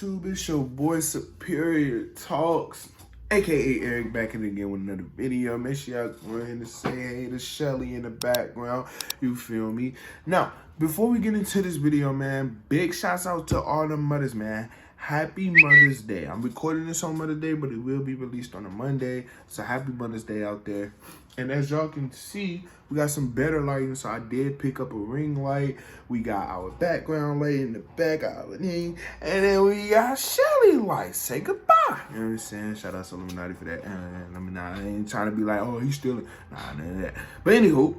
YouTube? It's your boy Superior Talks, aka Eric, back in again with another video. Make sure y'all go ahead and say hey to Shelly in the background. You feel me? Now, before we get into this video, man, big shouts out to all the mothers, man. Happy Mother's Day. I'm recording this on Mother's Day, but it will be released on a Monday. So happy Mother's Day out there. And as y'all can see, we got some better lighting. So I did pick up a ring light. We got our background light in the back, and then we got Shelly light. Say goodbye. You know what I'm saying? Shout out to Illuminati for that. I ain't trying to be like, oh, he's stealing. Nah, none of that. But anywho,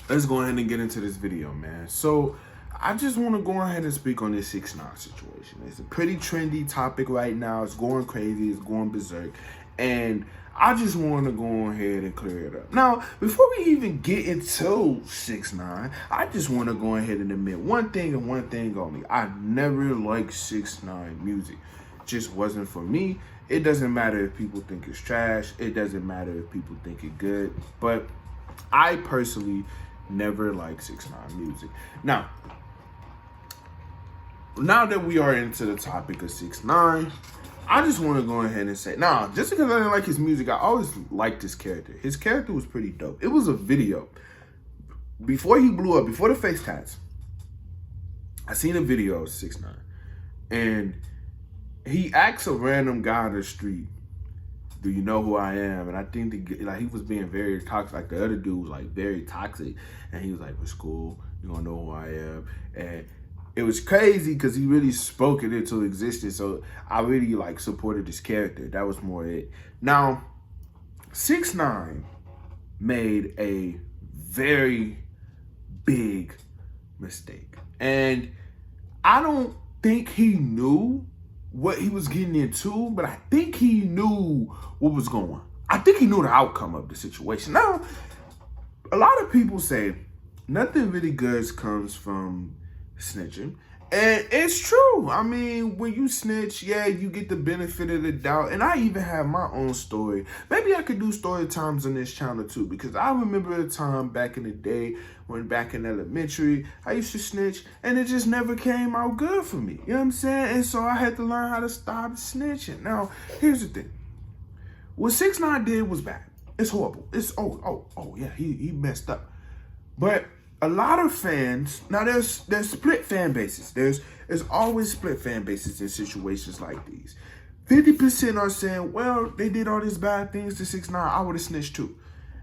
let's go ahead and get into this video, man. So I just want to go ahead and speak on this 6ix9ine situation. It's a pretty trendy topic right now. It's going crazy. It's going berserk. And I just want to go ahead and clear it up. Now, before we even get into 6ix9ine, I just want to go ahead and admit one thing and one thing only. I never liked 6ix9ine music. Just wasn't for me. It doesn't matter if people think it's trash. It doesn't matter if people think it's good. But I personally never liked 6ix9ine music. Now that we are into the topic of 6ix9ine, I just want to go ahead and say, just because I didn't like his music, I always liked his character. His character was pretty dope. It was a video. Before he blew up, before the face tats, I seen a video of 6ix9ine. And he asks a random guy on the street, do you know who I am? And I think he was being very toxic. Like the other dude was like very toxic. And he was like, what's cool? You gonna know who I am? And it was crazy because he really spoke it into existence. So I really supported his character. That was more it. Now, 6ix9ine made a very big mistake. And I don't think he knew what he was getting into, but I think he knew what was going on. I think he knew the outcome of the situation. Now, a lot of people say nothing really good comes from snitching. And it's true. I mean, when you snitch, yeah, you get the benefit of the doubt. And I even have my own story. Maybe I could do story times on this channel too, because I remember a time back in the day when back in elementary, I used to snitch and it just never came out good for me. You know what I'm saying? And so I had to learn how to stop snitching. Now, here's the thing. What 6ix9ine did was bad. It's horrible. It's, yeah, he messed up. But a lot of fans, now there's split fan bases. There's always split fan bases in situations like these. 50% are saying, well, they did all these bad things to 6ix9ine, I would have snitched too.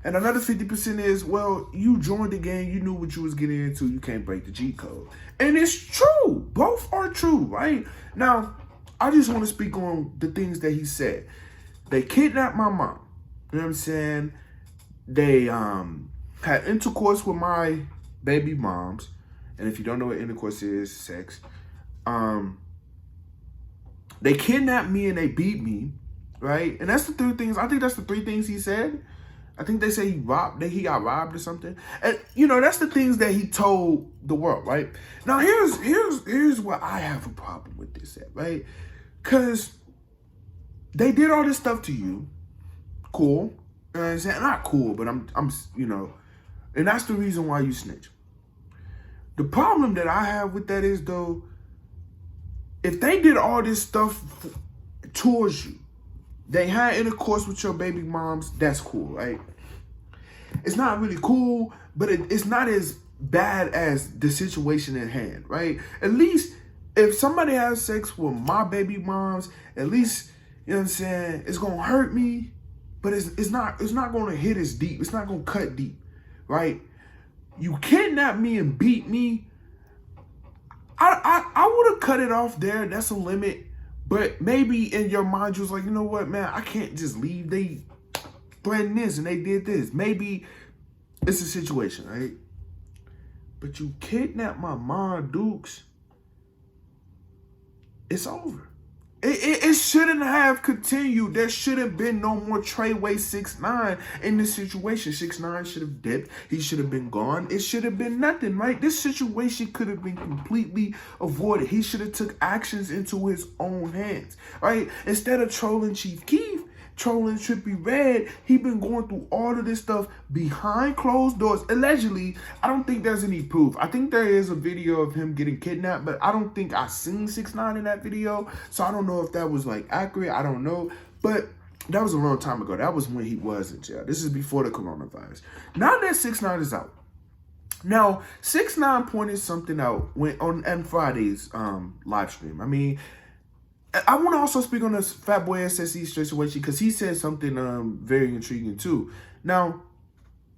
And another 50% is, well, you joined the game, you knew what you was getting into, you can't break the G code. And it's true. Both are true, right? Now, I just want to speak on the things that he said. They kidnapped my mom. You know what I'm saying? They had intercourse with my baby moms, and if you don't know what intercourse is, sex. They kidnapped me and they beat me, right? And that's the 3 things. I think that's the 3 things he said. I think they say he got robbed or something. And that's the things that he told the world, right? Now here's where I have a problem with this at, right? Because they did all this stuff to you. Cool. You know what I'm saying? Not cool, but I'm and that's the reason why you snitch. The problem that I have with that is, though, if they did all this stuff towards you, they had intercourse with your baby moms, that's cool, right? It's not really cool, but it's not as bad as the situation at hand, right? At least if somebody has sex with my baby moms, at least, you know what I'm saying, it's going to hurt me, but it's not going to hit as deep. It's not going to cut deep, right? You kidnapped me and beat me. I would have cut it off there. That's a limit. But maybe in your mind, you was like, you know what, man, I can't just leave. They threatened this and they did this. Maybe it's a situation, right? But you kidnapped my mom, Dukes. It's over. It shouldn't have continued. There should have been no more Treyway 6ix9ine in this situation. 6ix9ine should have dipped. He should have been gone. It should have been nothing, right? This situation could have been completely avoided. He should have took actions into his own hands, right? Instead of trolling Chief Keef, trolling Trippie Redd. He been going through all of this stuff behind closed doors. Allegedly, I don't think there's any proof. I think there is a video of him getting kidnapped, but I don't think I seen 6ix9ine in that video. So I don't know if that was like accurate. I don't know. But that was a long time ago. That was when he was in jail. This is before the coronavirus. Now that 6ix9ine is out. Now, 6ix9ine pointed something out on Friday's live stream. I mean, I want to also speak on this Fatboy SSE situation because he said something very intriguing too. Now,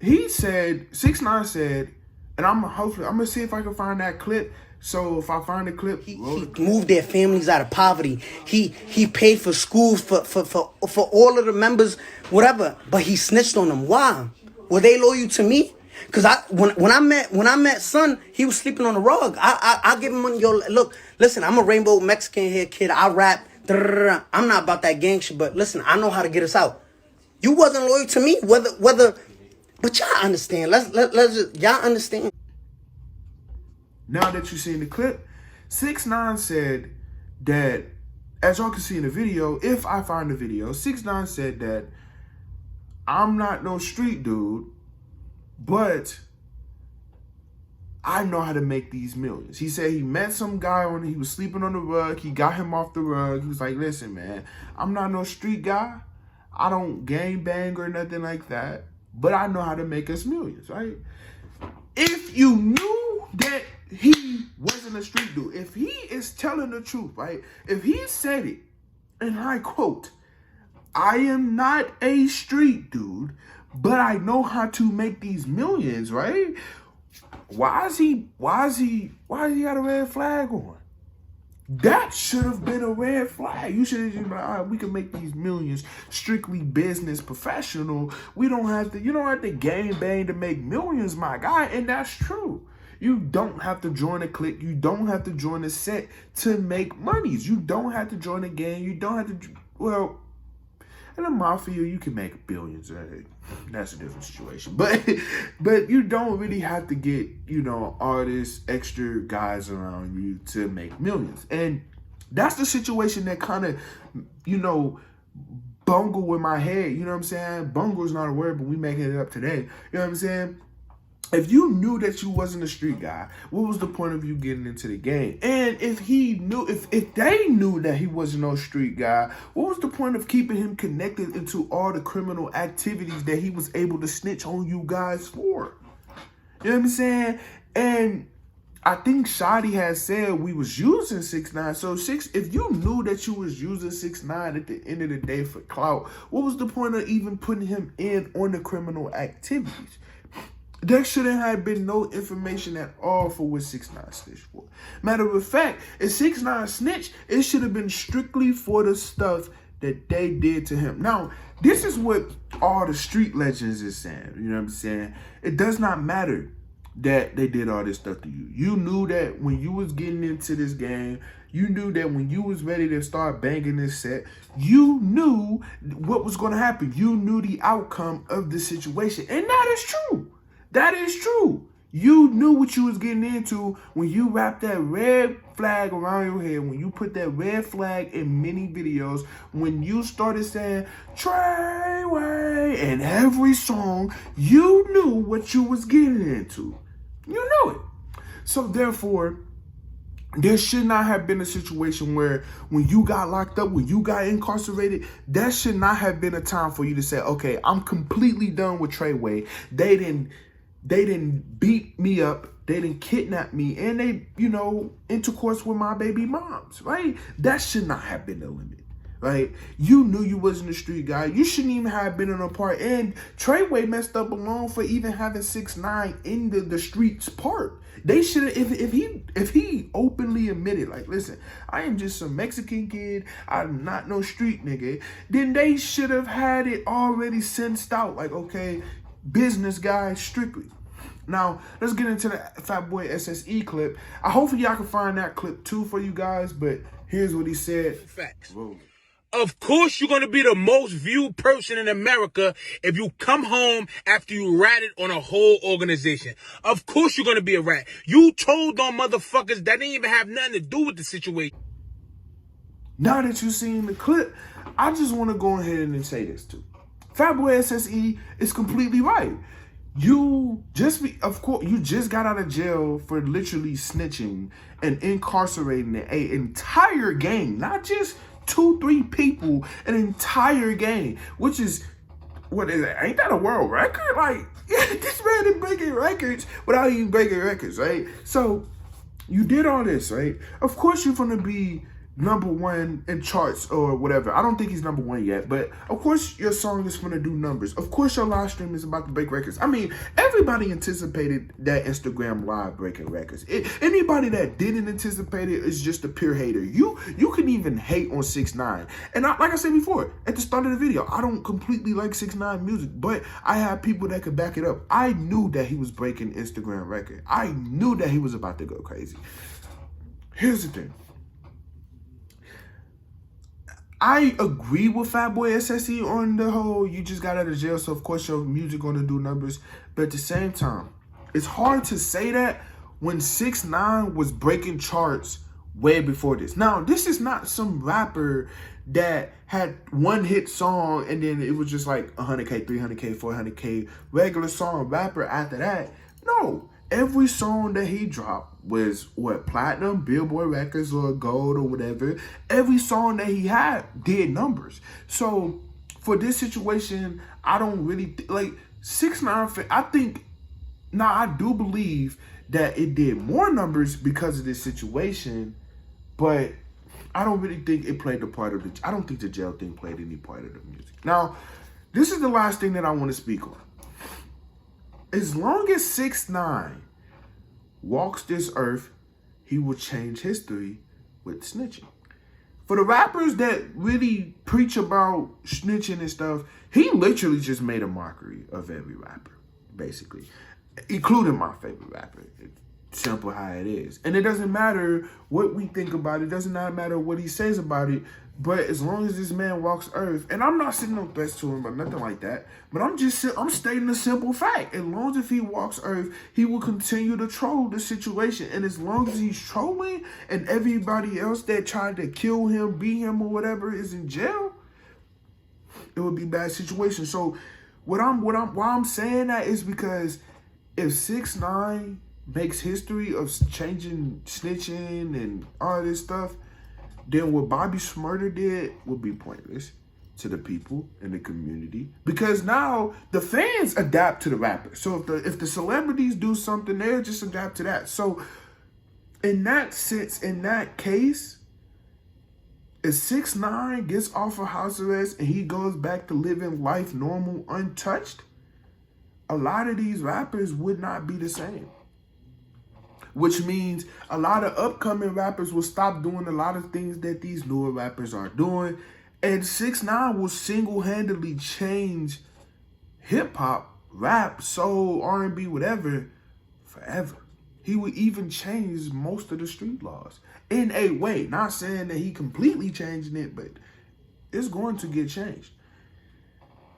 he said, 6ix9ine said, and I'm gonna see if I can find that clip. So if I find the clip, he moved their families out of poverty. He paid for schools for all of the members, whatever. But he snitched on them. Why? Were they loyal to me? Cause when I met Son, he was sleeping on the rug. I give him money. Yo, look, listen, I'm a rainbow Mexican hair kid. I rap. I'm not about that gang shit, but listen, I know how to get us out. You wasn't loyal to me, whether, but y'all understand. Let's just, y'all understand. Now that you've seen the clip, 6ix9ine said that, as y'all can see in the video, if I find the video, 6ix9ine said that I'm not no street dude, but I know how to make these millions. He said he met some guy he was sleeping on the rug. He got him off the rug. He was like, listen, man, I'm not no street guy. I don't gang bang or nothing like that, but I know how to make us millions, right? If you knew that he wasn't a street dude, if he is telling the truth, right? If he said it, and I quote, I am not a street dude, but I know how to make these millions, right? Why is he got a red flag on? That should have been a red flag. You should have just been like, all right, we can make these millions strictly business professional. You don't have to gang bang to make millions, my guy. And that's true. You don't have to join a clique. You don't have to join a set to make monies. You don't have to join a gang. You don't have to, well, in a mafia, you can make billions. That's a different situation. But you don't really have to get, all this extra guys around you to make millions. And that's the situation that kind of, bungle with my head. You know what I'm saying? Bungle is not a word, but we making it up today. You know what I'm saying? If you knew that you wasn't a street guy, what was the point of you getting into the game? And if they knew that he wasn't no street guy, what was the point of keeping him connected into all the criminal activities that he was able to snitch on you guys for? You know what I'm saying? And I think Shotty has said we was using 6ix9ine. So if you knew that you was using 6ix9ine at the end of the day for clout, what was the point of even putting him in on the criminal activities? There shouldn't have been no information at all for what 6ix9ine snitched for. Matter of fact, if 6ix9ine snitched, it should have been strictly for the stuff that they did to him. Now, this is what all the street legends is saying. You know what I'm saying? It does not matter that they did all this stuff to you. You knew that when you was getting into this game, you knew that when you was ready to start banging this set, you knew what was going to happen. You knew the outcome of the situation. And that is true. That is true. You knew what you was getting into when you wrapped that red flag around your head, when you put that red flag in many videos, when you started saying, Treyway, in every song, you knew what you was getting into. You knew it. So therefore, there should not have been a situation where when you got locked up, when you got incarcerated, that should not have been a time for you to say, okay, I'm completely done with Treyway. They didn't beat me up. They didn't kidnap me. And they, intercourse with my baby moms, right? That should not have been the limit, right? You knew you wasn't a street guy. You shouldn't even have been in a part. And Treyway messed up alone for even having 6ix9ine in the streets part. They should have, if he openly admitted, like, listen, I am just some Mexican kid, I'm not no street nigga, then they should have had it already sensed out. Like, okay, business guy strictly. Now, let's get into the Fatboy SSE clip. I hopefully y'all can find that clip too for you guys, but here's what he said. Facts. Whoa. Of course, you're going to be the most viewed person in America if you come home after you ratted on a whole organization. Of course, you're going to be a rat. You told on motherfuckers that didn't even have nothing to do with the situation. Now that you've seen the clip, I just want to go ahead and say this too. Fatboy SSE is completely right. You just got out of jail for literally snitching and incarcerating an entire gang, not just 2-3 people, an entire gang, which is, what is it? Ain't that a world record? Like, this man is breaking records without even breaking records, right? So you did all this, right? Of course you're gonna be #1 in charts or whatever. I don't think he's #1 yet, but of course your song is gonna do numbers. Of course your live stream is about to break records. I mean, everybody anticipated that Instagram live breaking records. Anybody that didn't anticipate it is just a pure hater. You can even hate on 6ix9ine. And like I said before, at the start of the video, I don't completely like 6ix9ine music, but I have people that could back it up. I knew that he was breaking Instagram record. I knew that he was about to go crazy. Here's the thing. I agree with Fatboy SSE on the whole, you just got out of jail, so of course your music gonna do numbers. But at the same time, it's hard to say that when 6ix9ine was breaking charts way before this. Now, this is not some rapper that had one hit song and then it was just like 100K, 300K, 400K, regular song rapper after that. No, every song that he dropped was platinum, Billboard records or gold or whatever. Every song that he had did numbers. So for this situation, I don't really like 6ix9ine. I think now I do believe that it did more numbers because of this situation, but I don't really think it played the part of I don't think the jail thing played any part of the music. Now, this is the last thing that I want to speak on. As long as 6ix9ine walks this earth, he will change history with snitching. For the rappers that really preach about snitching and stuff, he literally just made a mockery of every rapper, basically, including my favorite rapper. It's simple how it is. And it doesn't matter what we think about it. It doesn't matter what he says about it. But as long as this man walks earth, and I'm not sitting no threats to him or nothing like that, but I'm stating a simple fact. As long as if he walks earth, he will continue to troll the situation. And as long as he's trolling and everybody else that tried to kill him, beat him or whatever is in jail, it would be a bad situation. So why I'm saying that is because if 6ix9ine makes history of changing, snitching and all this stuff, then what Bobby Shmurda did would be pointless to the people in the community, because now the fans adapt to the rapper. So if the celebrities do something, they'll just adapt to that. So in that sense, in that case, if 6ix9ine gets off of house arrest and he goes back to living life normal, untouched, a lot of these rappers would not be the same. Which means a lot of upcoming rappers will stop doing a lot of things that these newer rappers are doing. And 6ix9ine will single-handedly change hip-hop, rap, soul, R&B, whatever, forever. He would even change most of the street laws in a way. Not saying that he completely changing it, but it's going to get changed.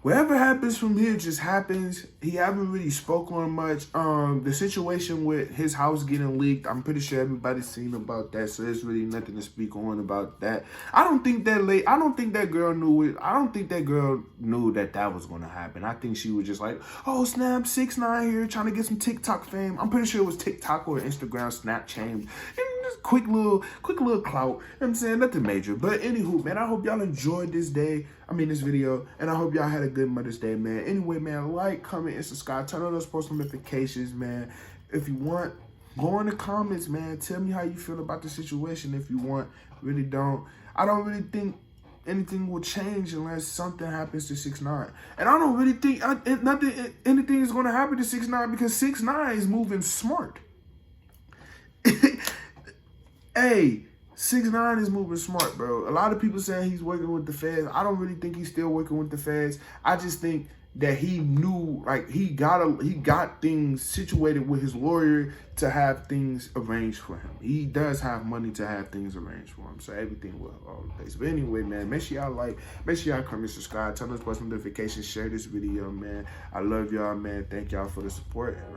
Whatever happens from here just happens. He haven't really spoken on much. The situation with his house getting leaked, I'm pretty sure everybody's seen about that, so there's really nothing to speak on about that. I don't think that girl knew it. I don't think that girl knew that was going to happen. I think she was just like, oh snap, 6ix9ine here trying to get some TikTok fame. I'm pretty sure it was TikTok or Instagram, Snap change. Quick little clout, you know what I'm saying? Nothing major. But anywho, man, I hope y'all enjoyed this video, and I hope y'all had a good Mother's Day, man. Anyway, man, like, comment, and subscribe. Turn on those post notifications, man. If you want, go in the comments, man. Tell me how you feel about the situation if you want. Really don't. I don't really think anything will change unless something happens to 6ix9ine. And I don't really think anything is going to happen to 6ix9ine because 6ix9ine is moving smart. Hey, 6ix9ine is moving smart, bro. A lot of people saying he's working with the feds. I don't really think he's still working with the feds. I just think that he knew, like, he got things situated with his lawyer to have things arranged for him. He does have money to have things arranged for him, so everything will all in place. But anyway, man, make sure y'all like, make sure y'all comment, subscribe, turn on those post notifications, share this video, man. I love y'all, man. Thank y'all for the support, and